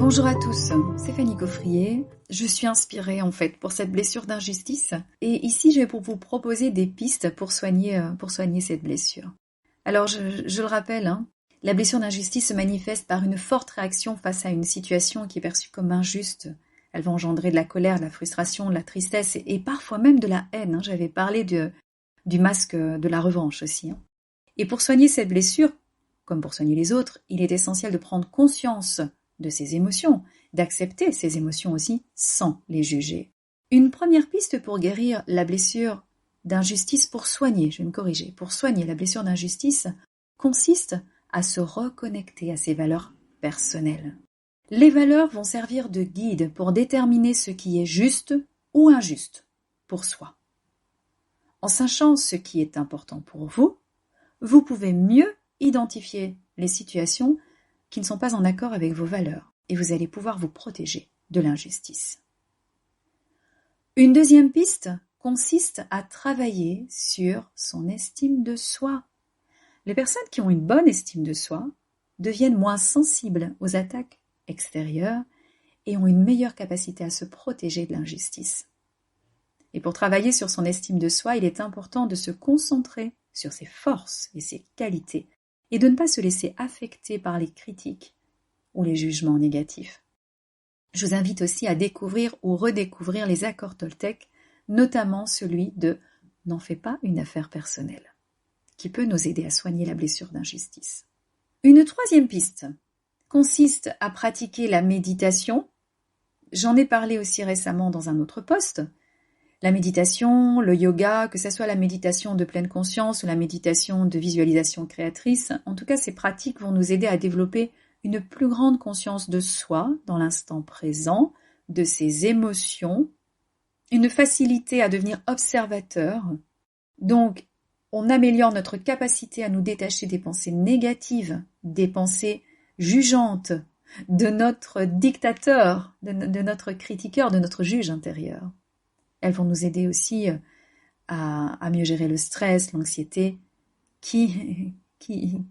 Bonjour à tous, c'est Fanny Coffrier. Je suis inspirée en fait pour cette blessure d'injustice et ici je vais pour vous proposer des pistes pour soigner cette blessure. Alors je le rappelle, la blessure d'injustice se manifeste par une forte réaction face à une situation qui est perçue comme injuste. Elle va engendrer de la colère, de la frustration, de la tristesse et parfois même de la haine. J'avais parlé du masque de la revanche aussi. Et pour soigner cette blessure, comme pour soigner les autres, il est essentiel de prendre conscience de ses émotions, d'accepter ses émotions aussi sans les juger. Une première piste pour guérir la blessure d'injustice, pour soigner la blessure d'injustice, consiste à se reconnecter à ses valeurs personnelles. Les valeurs vont servir de guide pour déterminer ce qui est juste ou injuste pour soi. En sachant ce qui est important pour vous, vous pouvez mieux identifier les situations qui ne sont pas en accord avec vos valeurs et vous allez pouvoir vous protéger de l'injustice. Une deuxième piste consiste à travailler sur son estime de soi. Les personnes qui ont une bonne estime de soi deviennent moins sensibles aux attaques extérieures et ont une meilleure capacité à se protéger de l'injustice. Et pour travailler sur son estime de soi, il est important de se concentrer sur ses forces et ses qualités et de ne pas se laisser affecter par les critiques ou les jugements négatifs. Je vous invite aussi à découvrir ou redécouvrir les accords Toltec, notamment celui de « N'en fais pas une affaire personnelle », qui peut nous aider à soigner la blessure d'injustice. Une troisième piste consiste à pratiquer la méditation. J'en ai parlé aussi récemment dans un autre post. La méditation, le yoga, que ce soit la méditation de pleine conscience ou la méditation de visualisation créatrice, en tout cas ces pratiques vont nous aider à développer une plus grande conscience de soi dans l'instant présent, de ses émotions, une facilité à devenir observateur. Donc, on améliore notre capacité à nous détacher des pensées négatives, des pensées jugeantes, de notre dictateur, de notre critiqueur, de notre juge intérieur. Elles vont nous aider aussi à mieux gérer le stress, l'anxiété, qui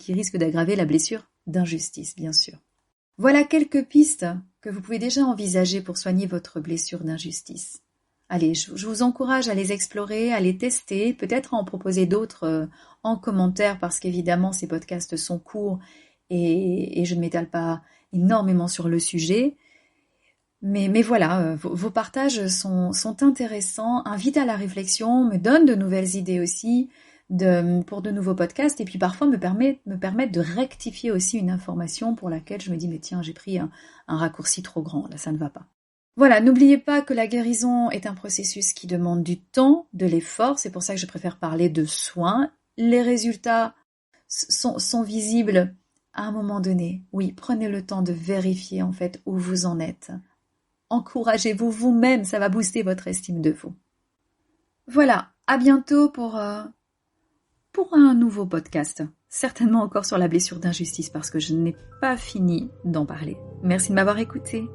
risque d'aggraver la blessure d'injustice, bien sûr. Voilà quelques pistes que vous pouvez déjà envisager pour soigner votre blessure d'injustice. Allez, je vous encourage à les explorer, à les tester, peut-être à en proposer d'autres en commentaire, parce qu'évidemment ces podcasts sont courts et je ne m'étale pas énormément sur le sujet. Mais voilà, vos partages sont intéressants, invitent à la réflexion, me donnent de nouvelles idées aussi pour de nouveaux podcasts et puis parfois me permettent de rectifier aussi une information pour laquelle je me dis mais tiens, j'ai pris un raccourci trop grand, là ça ne va pas. Voilà, n'oubliez pas que la guérison est un processus qui demande du temps, de l'effort, c'est pour ça que je préfère parler de soins. Les résultats sont visibles à un moment donné. Oui, prenez le temps de vérifier en fait où vous en êtes. Encouragez-vous vous-même, ça va booster votre estime de vous. Voilà, à bientôt pour un nouveau podcast, certainement encore sur la blessure d'injustice parce que je n'ai pas fini d'en parler. Merci de m'avoir écouté.